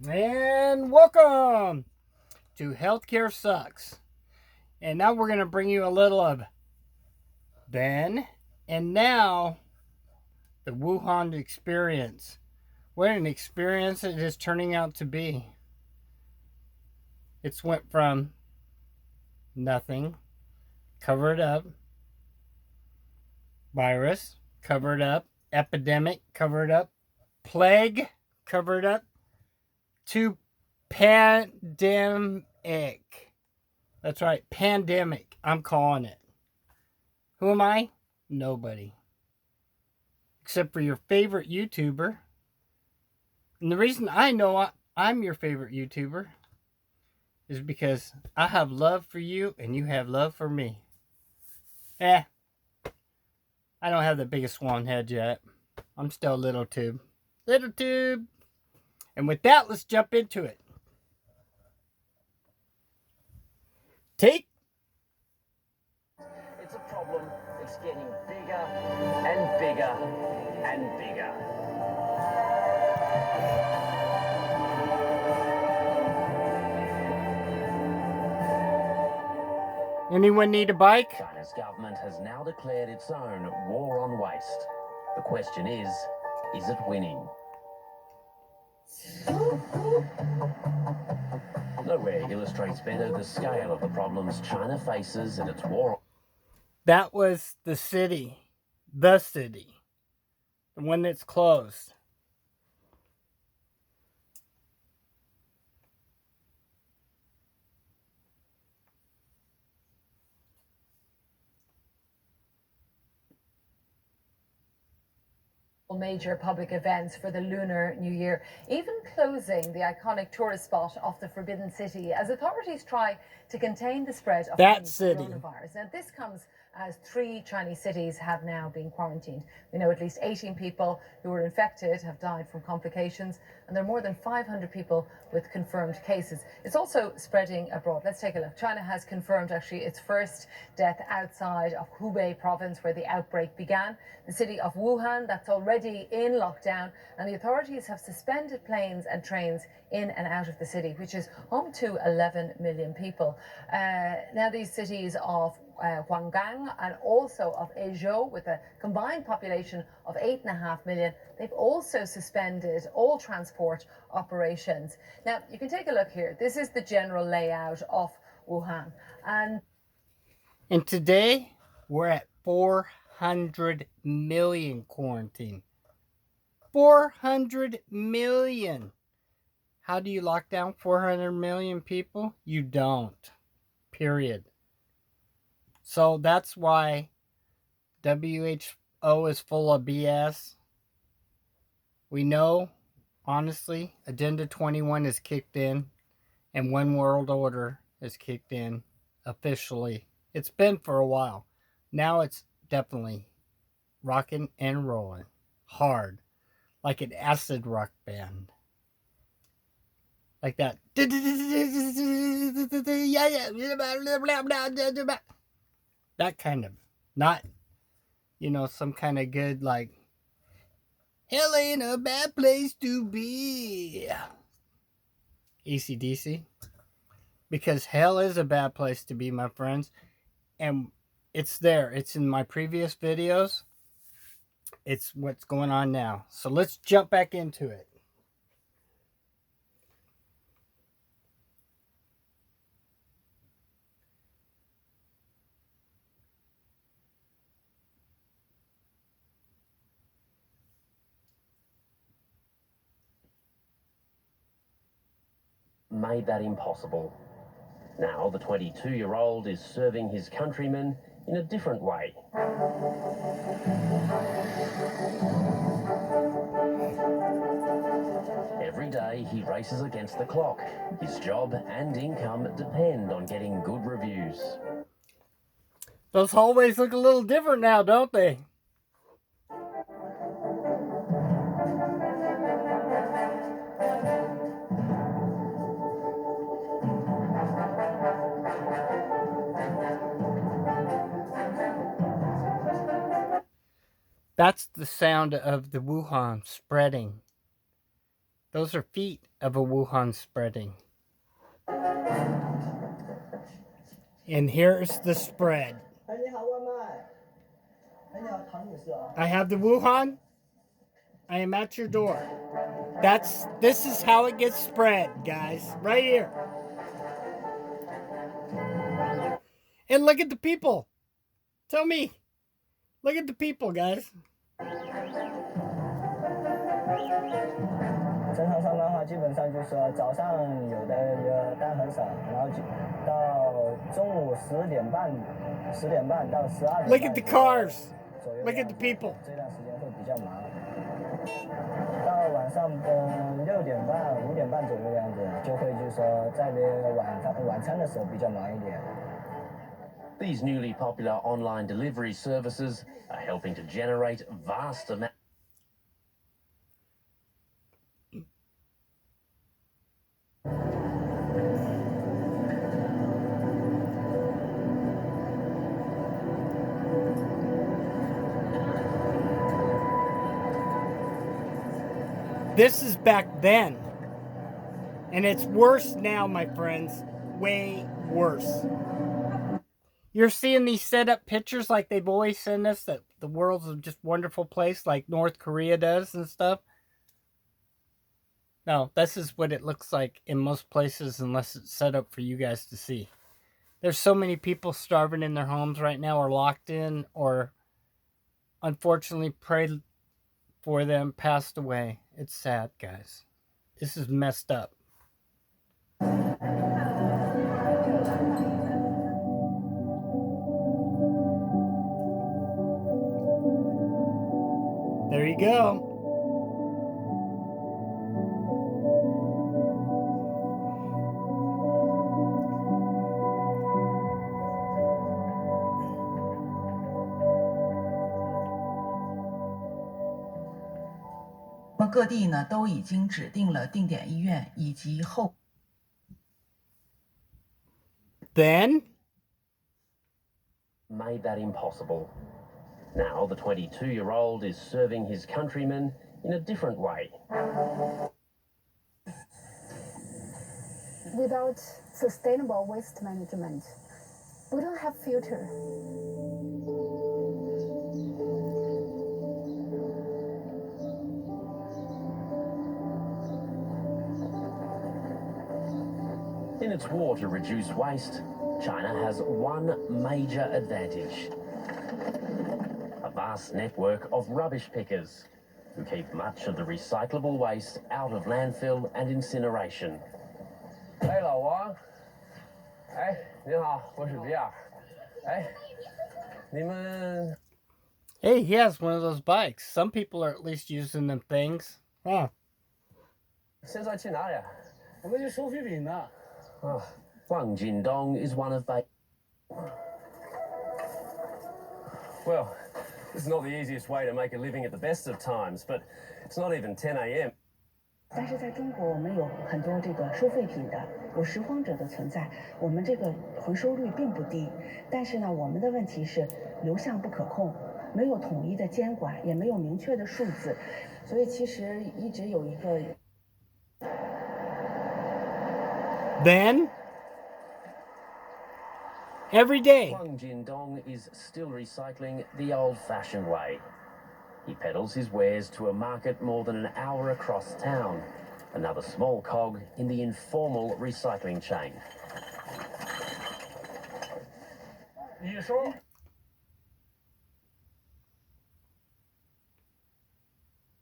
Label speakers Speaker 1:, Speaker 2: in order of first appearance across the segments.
Speaker 1: And welcome to Healthcare Sucks. And now we're going to bring you a little of then and now, the Wuhan experience. What an experience it is turning out to be. It's went from nothing, covered up, virus, covered up, epidemic, covered up, plague, covered up, to pandemic. That's right, pandemic. I'm calling it. Who am I? Nobody. Except for your favorite YouTuber. And the reason I know I'm your favorite YouTuber is because I have love for you and you have love for me. I don't have the biggest swan head yet. I'm still a little tube. Little tube. And with that, let's jump into it. Take.
Speaker 2: It's a problem that's getting bigger and bigger and bigger.
Speaker 1: Anyone need a bike?
Speaker 2: China's government has now declared its own war on waste. The question is it winning? Nowhere illustrates better the scale of the problems China faces in its war.
Speaker 1: That was the city. The city. The one that's closed.
Speaker 3: Major public events for the Lunar New Year, even closing the iconic tourist spot of the Forbidden City as authorities try to contain the spread of coronavirus. Now, this comes as 3 Chinese cities have now been quarantined. We know at least 18 people who were infected have died from complications, and there are more than 500 people with confirmed cases. It's also spreading abroad. Let's take a look. China has confirmed actually its first death outside of Hubei province, where the outbreak began. The city of Wuhan, that's already in lockdown, and the authorities have suspended planes and trains in and out of the city, which is home to 11 million people. Now, these cities of Huanggang and also of Ezhou, with a combined population of 8.5 million, they've also suspended all transport operations. Now, you can take a look here. This is the general layout of Wuhan.
Speaker 1: And today, we're at 400 million quarantine. 400 million. How do you lock down 400 million people? You don't. Period. So that's why WHO is full of BS. We know, honestly, Agenda 21 is kicked in and One World Order is kicked in officially. It's been for a while. Now it's definitely rocking and rolling hard, like an acid rock band. Like that. That kind of. Not, some kind of good, like, hell ain't a bad place to be. AC/DC. Because hell is a bad place to be, my friends. And it's there. It's in my previous videos. It's what's going on now. So let's jump back into it.
Speaker 2: Made that impossible. Now the 22-year-old is serving his countrymen in a different way. Every day he races against the clock. His job and income depend on getting good reviews.
Speaker 1: Those hallways look a little different now, don't they? That's the sound of the Wuhan spreading. Those are feet of a Wuhan spreading. And here's the spread. I have the Wuhan. I am at your door. This is how it gets spread, guys. Right here. And look at the people. Tell me. Look at the people, guys.
Speaker 4: 正常上班的话，基本上就是说早上有的单很少，然后到中午10点半到12点。
Speaker 1: Look at the cars. Look at the people.
Speaker 4: 这段时间会比较忙。到晚上的6点半、5点半左右的样子，就会就是说在晚餐的时候比较忙一点。
Speaker 2: These newly popular online delivery services are helping to generate vast amounts.
Speaker 1: This is back then. And it's worse now, my friends. Way worse. You're seeing these set up pictures like they've always sent us, that the world's a just wonderful place like North Korea does and stuff. No, this is what it looks like in most places unless it's set up for you guys to see. There's so many people starving in their homes right now, or locked in, or unfortunately prayed for them, passed away. It's sad, guys. This is messed up. There you go. Then
Speaker 2: Made that impossible. Now the 22-year-old is serving his countrymen in a different way.
Speaker 5: Without sustainable waste management, we don't have future.
Speaker 2: In its war to reduce waste, China has one major advantage: a vast network of rubbish pickers who keep much of the recyclable waste out of landfill and incineration. Hey, 老王，哎，你好，我是比尔。哎，你们
Speaker 1: hey, he has one of those bikes. Some people are at least using them things. Huh.
Speaker 2: 现在去哪里啊？
Speaker 6: 我们去收废品呢。
Speaker 2: Wang Jindong is one of they. Well, this is not the easiest way to make a living at the best of times, but it's not even 10 a.m.
Speaker 7: 但是在中国，我们有很多这个收废品的，有拾荒者的存在，我们这个回收率并不低。但是呢，我们的问题是流向不可控，没有统一的监管，也没有明确的数字，所以其实一直有一个。
Speaker 1: Then, every day.
Speaker 2: Wang Jindong is still recycling the old-fashioned way. He peddles his wares to a market more than an hour across town, another small cog in the informal recycling chain.
Speaker 6: 你说。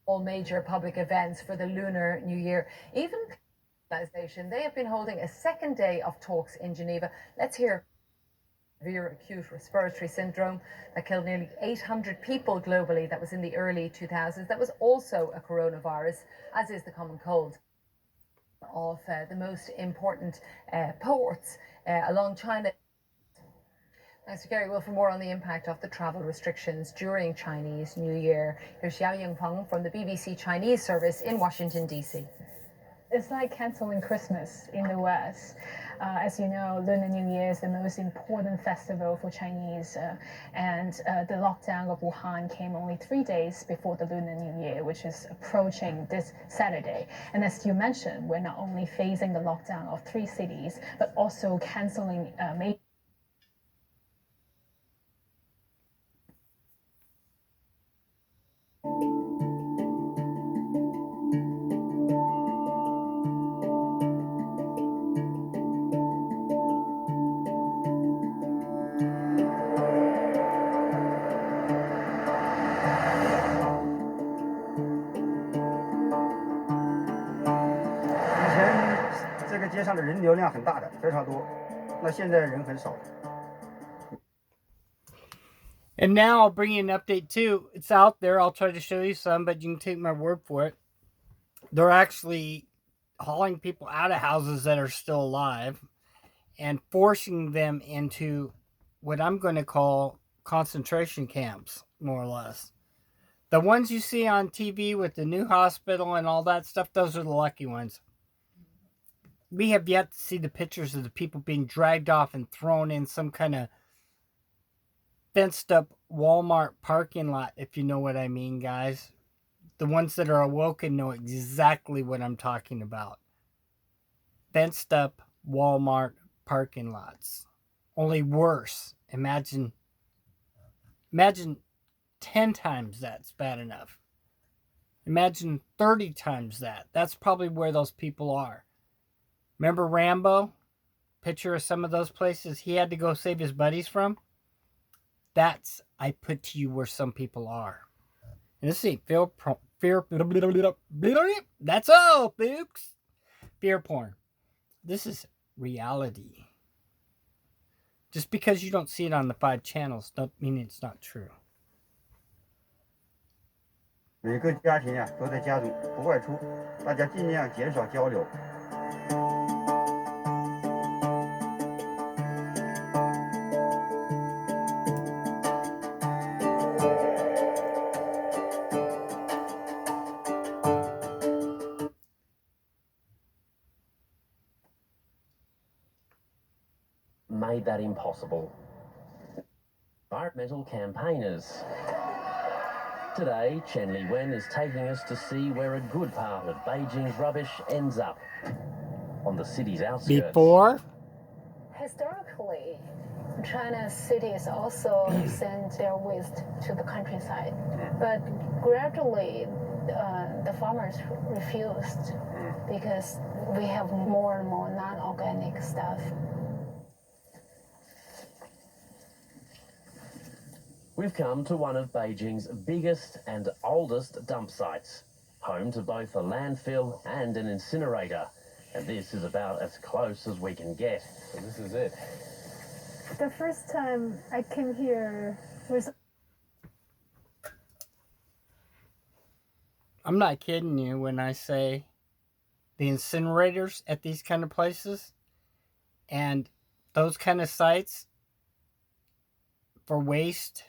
Speaker 3: All major public events for the Lunar New Year, even they have been holding a second day of talks in Geneva. Let's hear severe acute respiratory syndrome that killed nearly 800 people globally. That was in the early 2000s. That was also a coronavirus, as is the common cold. Of the most important ports along China. Thanks to Gary. Well, for more on the impact of the travel restrictions during Chinese New Year, here's Xiao Yingpeng from the BBC Chinese service in Washington, D.C.
Speaker 8: It's like canceling Christmas in the West. As you know, Lunar New Year is the most important festival for Chinese, and the lockdown of Wuhan came only 3 days before the Lunar New Year, which is approaching this Saturday. And as you mentioned, we're not only facing the lockdown of 3 cities, but also canceling major.
Speaker 1: And now I'll bring you an update too. It's out there. I'll try to show you some, but you can take my word for it. They're actually hauling people out of houses that are still alive and forcing them into what I'm going to call concentration camps, more or less. The ones you see on TV with the new hospital and all that stuff, those are the lucky ones. We have yet to see the pictures of the people being dragged off and thrown in some kind of fenced up Walmart parking lot, if you know what I mean, guys. The ones that are awoken know exactly what I'm talking about. Fenced up Walmart parking lots. Only worse. Imagine 10 times that's bad enough. Imagine 30 times that. That's probably where those people are. Remember Rambo? Picture of some of those places he had to go save his buddies from? That's, I put to you, where some people are. And let's see, fear, that's all, folks. Fear porn. This is reality. Just because you don't see it on the 5 channels, don't mean it's not true.
Speaker 9: 每个家庭呀都在家中不外出，大家尽量减少交流。
Speaker 2: Made that impossible. Environmental campaigners. Today, Chen Liwen is taking us to see where a good part of Beijing's rubbish ends up. On the city's outskirts.
Speaker 1: Before?
Speaker 5: Historically, China's cities also send their waste to the countryside. But gradually, the farmers refused because we have more and more non-organic stuff.
Speaker 2: We've come to one of Beijing's biggest and oldest dump sites, home to both a landfill and an incinerator. And this is about as close as we can get. So this is it.
Speaker 8: The first time I came here was...
Speaker 1: I'm not kidding you when I say the incinerators at these kind of places and those kind of sites for waste.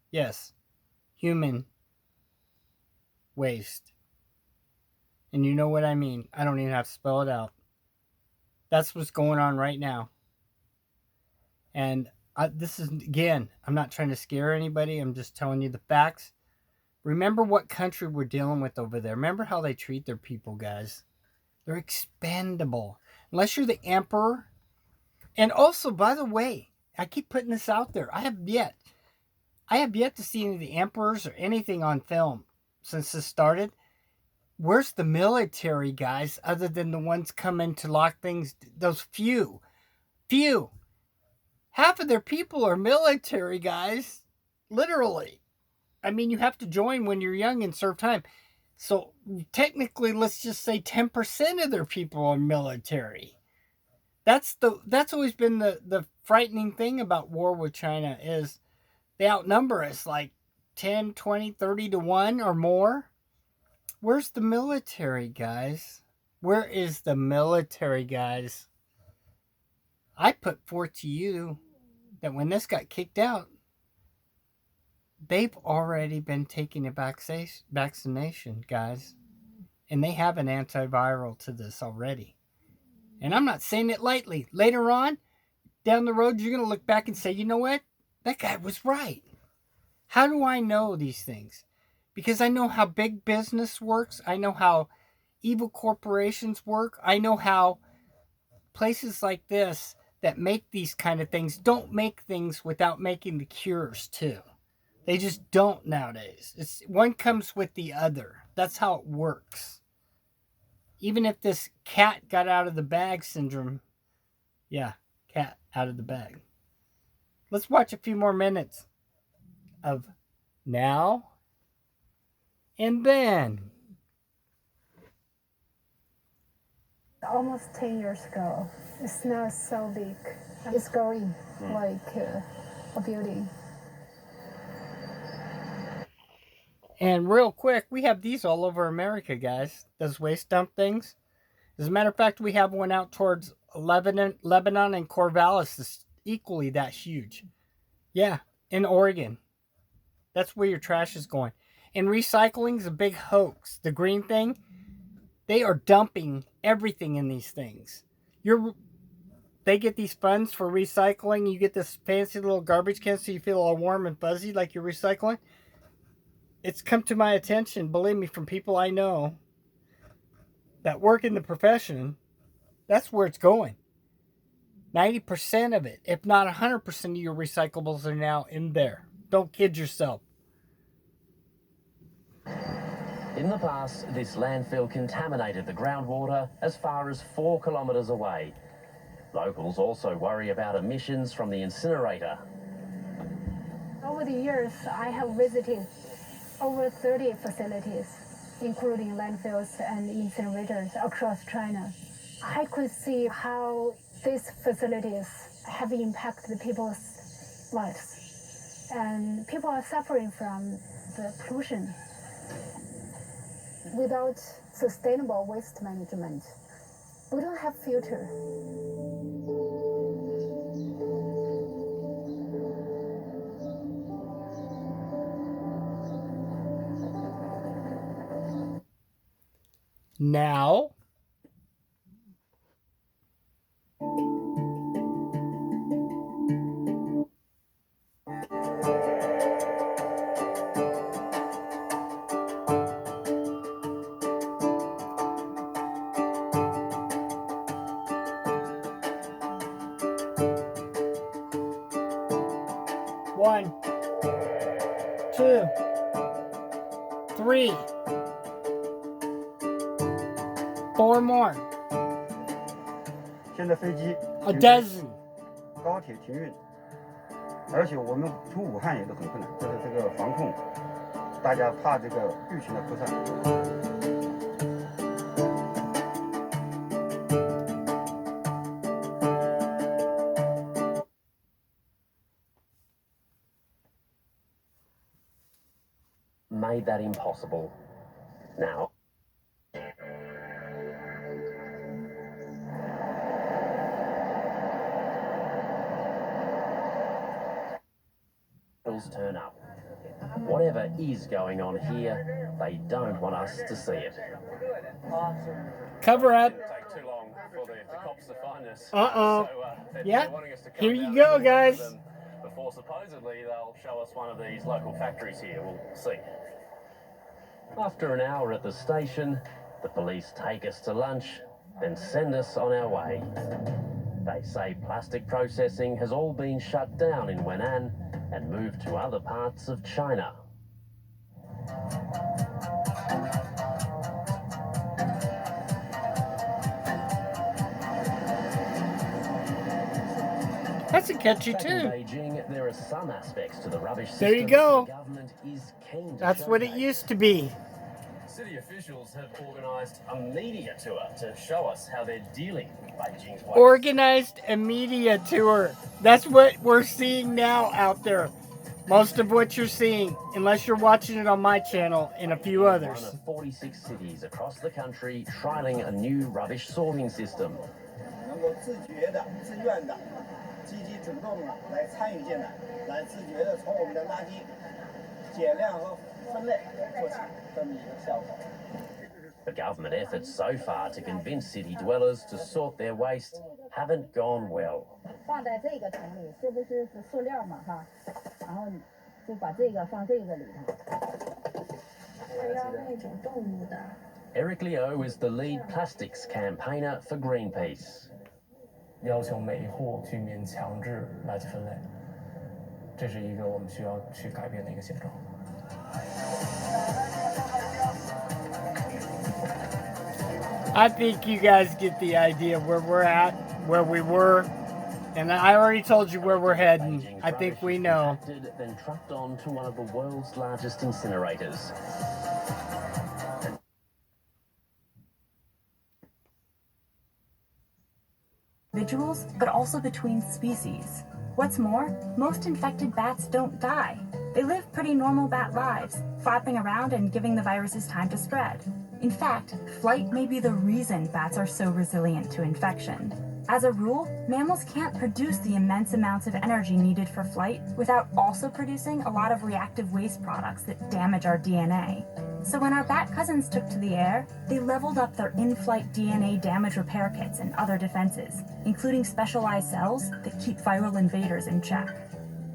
Speaker 1: Yes, human waste. And you know what I mean. I don't even have to spell it out. That's what's going on right now. And this is, again, I'm not trying to scare anybody. I'm just telling you the facts. Remember what country we're dealing with over there. Remember how they treat their people, guys. They're expendable. Unless you're the emperor. And also, by the way, I keep putting this out there. I have yet to see any of the emperors or anything on film since this started. Where's the military, guys, other than the ones coming to lock things? Those few. Half of their people are military, guys. Literally. I mean, you have to join when you're young and serve time. So technically, let's just say 10% of their people are military. That's always been the frightening thing about war with China is they outnumber us like 10, 20, 30 to 1 or more. Where's the military, guys? Where is the military, guys? I put forth to you that when this got kicked out, they've already been taking a vaccination, guys. And they have an antiviral to this already. And I'm not saying it lightly. Later on, down the road, you're going to look back and say, you know what? That guy was right. How do I know these things? Because I know how big business works. I know how evil corporations work. I know how places like this that make these kind of things don't make things without making the cures too. They just don't nowadays. It's one comes with the other. That's how it works. Even if this cat got out of the bag syndrome, yeah, cat out of the bag. Let's watch a few more minutes of now and then.
Speaker 8: Almost 10 years ago, it's now so big. It's growing like a building.
Speaker 1: And real quick, we have these all over America, guys. Those waste dump things. As a matter of fact, we have one out towards Lebanon and Corvallis that's equally that huge. Yeah, in Oregon. That's where your trash is going. And recycling is a big hoax. The green thing, they are dumping everything in these things. They get these funds for recycling. You get this fancy little garbage can so you feel all warm and fuzzy like you're recycling. It's come to my attention, believe me, from people I know that work in the profession. That's where it's going. 90% of it, if not 100% of your recyclables are now in there. Don't kid yourself.
Speaker 2: In the past, this landfill contaminated the groundwater as far as 4 kilometres away. Locals also worry about emissions from the incinerator.
Speaker 5: Over the years, I have visited over 30 facilities, including landfills and incinerators across China. I could see how these facilities have impacted people's lives. And people are suffering from the pollution. Without sustainable waste management, we don't have future.
Speaker 1: Now, one, two, three, 4 more.
Speaker 9: 现在飞机
Speaker 1: A dozen.
Speaker 9: 高铁停运，而且我们出武汉也都很困难，就是这个防控，大家怕这个疫情的扩散。
Speaker 2: Made that impossible. Now, turn up. Whatever is going on here, they don't want us to see it.
Speaker 1: Cover up.
Speaker 2: Take too long for the cops to find us.
Speaker 1: Uh-oh. Yeah.
Speaker 2: They're wanting us to come
Speaker 1: Here
Speaker 2: down
Speaker 1: you go,
Speaker 2: and
Speaker 1: guys.
Speaker 2: them before supposedly they'll show us one of these local factories here. We'll see. After an hour at the station, the police take us to lunch, then send us on our way. They say plastic processing has all been shut down in Wenan and moved to other parts of China.
Speaker 1: That's a catchy
Speaker 2: Back in
Speaker 1: tune.
Speaker 2: Beijing, there are some aspects to the rubbish system
Speaker 1: There you go.
Speaker 2: the government is keen to
Speaker 1: That's what it
Speaker 2: showcase.
Speaker 1: used to be.
Speaker 2: City officials have organised a media tour to show us how they're dealing with Beijing's waste.
Speaker 1: Organized a media tour. That's what we're seeing now out there. Most of what you're seeing, unless you're watching it on my channel and a few others.
Speaker 2: One of 46 cities across the country trialling a new rubbish sorting system.
Speaker 4: 能够自觉的、自愿的、积极主动的来参与进来，来自觉的从我们的垃圾减量和分类做起，这么一个效果。
Speaker 2: But government efforts so far to convince city dwellers to sort their waste haven't gone well.
Speaker 7: 放在这个桶里，是不是塑料嘛哈？然后就把这个放这个里头。是要那种动物的。
Speaker 2: Eric Liu is the lead plastics campaigner for Greenpeace.
Speaker 10: 要求每一户居民强制垃圾分类，这是一个我们需要去改变的一个现状。
Speaker 1: I think you guys get the idea where we're at, where we were, and I already told you where we're heading. I think we know.
Speaker 2: Then trucked on to one of the world's largest incinerators.
Speaker 11: Individuals, but also between species. What's more, most infected bats don't die. They live pretty normal bat lives, flapping around and giving the viruses time to spread. In fact, flight may be the reason bats are so resilient to infection. As a rule, mammals can't produce the immense amounts of energy needed for flight without also producing a lot of reactive waste products that damage our DNA. So when our bat cousins took to the air, they leveled up their in-flight DNA damage repair kits and other defenses, including specialized cells that keep viral invaders in check.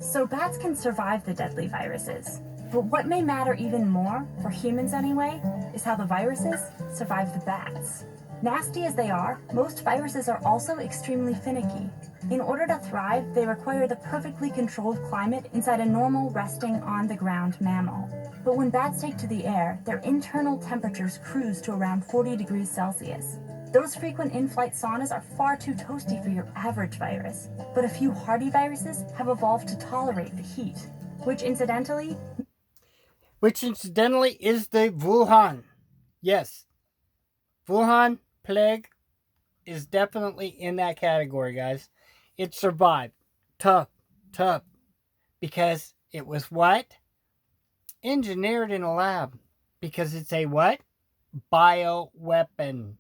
Speaker 11: So bats can survive the deadly viruses. But what may matter even more, for humans anyway, is how the viruses survive the bats. Nasty as they are, most viruses are also extremely finicky. In order to thrive, they require the perfectly controlled climate inside a normal, resting, on-the-ground mammal. But when bats take to the air, their internal temperatures cruise to around 40 degrees Celsius. Those frequent in-flight saunas are far too toasty for your average virus, but a few hardy viruses have evolved to tolerate the heat, which incidentally
Speaker 1: is the Wuhan. Yes. Wuhan plague is definitely in that category, guys. It survived. Tough. Because it was what? Engineered in a lab. Because it's a what? Bioweapon.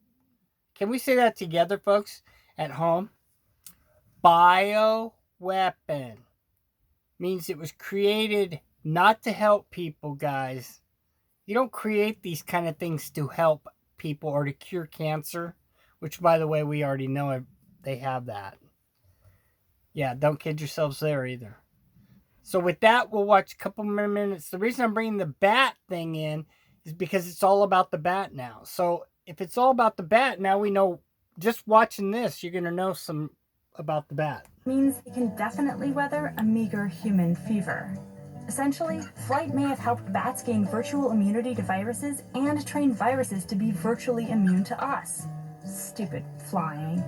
Speaker 1: Can we say that together, folks, at home? Bioweapon. Means it was created not to help people, guys. You don't create these kind of things to help people or to cure cancer, which, by the way, we already know they have that. Yeah, don't kid yourselves there either. So with that, we'll watch a couple more minutes. The reason I'm bringing the bat thing in is because it's all about the bat now. So if it's all about the bat, now we know, just watching this, you're going to know some about the bat.
Speaker 11: Means they can definitely weather a meager human fever. Essentially, flight may have helped bats gain virtual immunity to viruses and train viruses to be virtually immune to us. Stupid flying.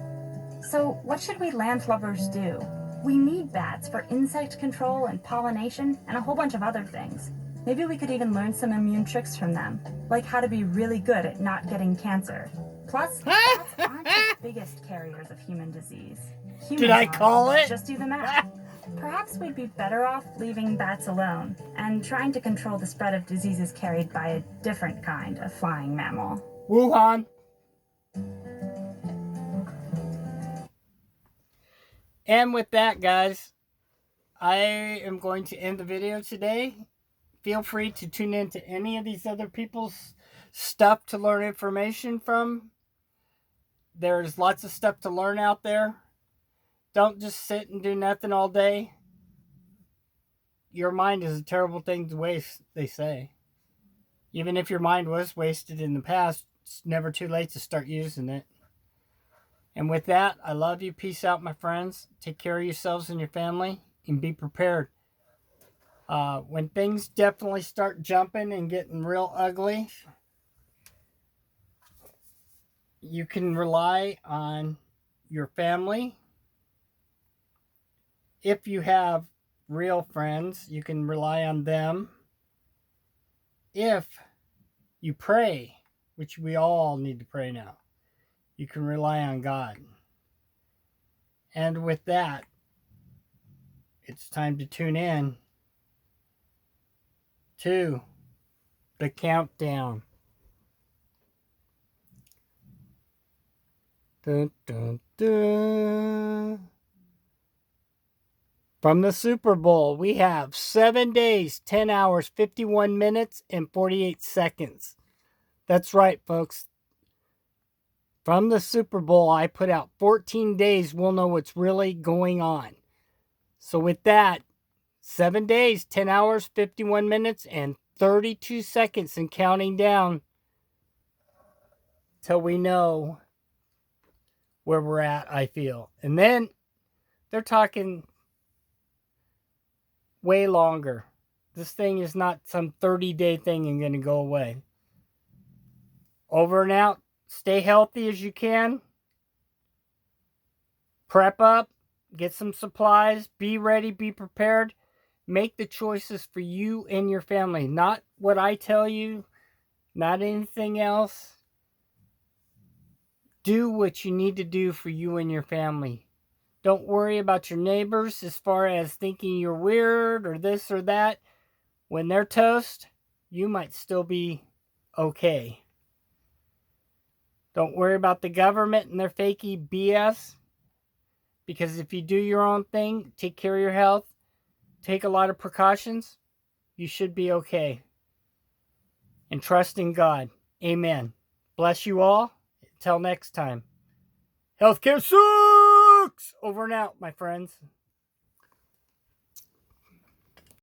Speaker 11: So what should we land lovers do? We need bats for insect control and pollination and a whole bunch of other things. Maybe we could even learn some immune tricks from them, like how to be really good at not getting cancer. Plus, bats aren't the biggest carriers of human disease.
Speaker 1: Did I call it?
Speaker 11: Just do the math. Perhaps we'd be better off leaving bats alone and trying to control the spread of diseases carried by a different kind of flying mammal.
Speaker 1: Wuhan. And with that, guys, I am going to end the video today. Feel free to tune in to any of these other people's stuff to learn information from. There's lots of stuff to learn out there. Don't just sit and do nothing all day. Your mind is a terrible thing to waste, they say. Even if your mind was wasted in the past, it's never too late to start using it. And with that, I love you. Peace out, my friends. Take care of yourselves and your family, and be prepared. When things definitely start jumping and getting real ugly, you can rely on your family. If you have real friends, you can rely on them. If you pray, which we all need to pray now, you can rely on God. And with that, it's time to tune in to the countdown. Dun, dun, dun. From the Super Bowl, we have 7 days, 10 hours, 51 minutes, and 48 seconds. That's right, folks. from the Super Bowl I put out 14 days, we'll know what's really going on. So with that, 7 days, 10 hours, 51 minutes, and 32 seconds and counting down till we know where we're at, I feel. And then they're talking way longer. This thing is not some 30-day thing and going to go away. Over and out. Stay healthy as you can. Prep up. Get some supplies. Be ready. Be prepared. Make the choices for you and your family. Not what I tell you. Not anything else. Do what you need to do for you and your family. Don't worry about your neighbors as far as thinking you're weird or this or that. When they're toast, you might still be okay. Don't worry about the government and their fakey BS. Because if you do your own thing, take care of your health, take a lot of precautions, you should be okay. And trust in God. Amen. Bless you all. Until next time. Healthcare sucks! Over and out, my friends.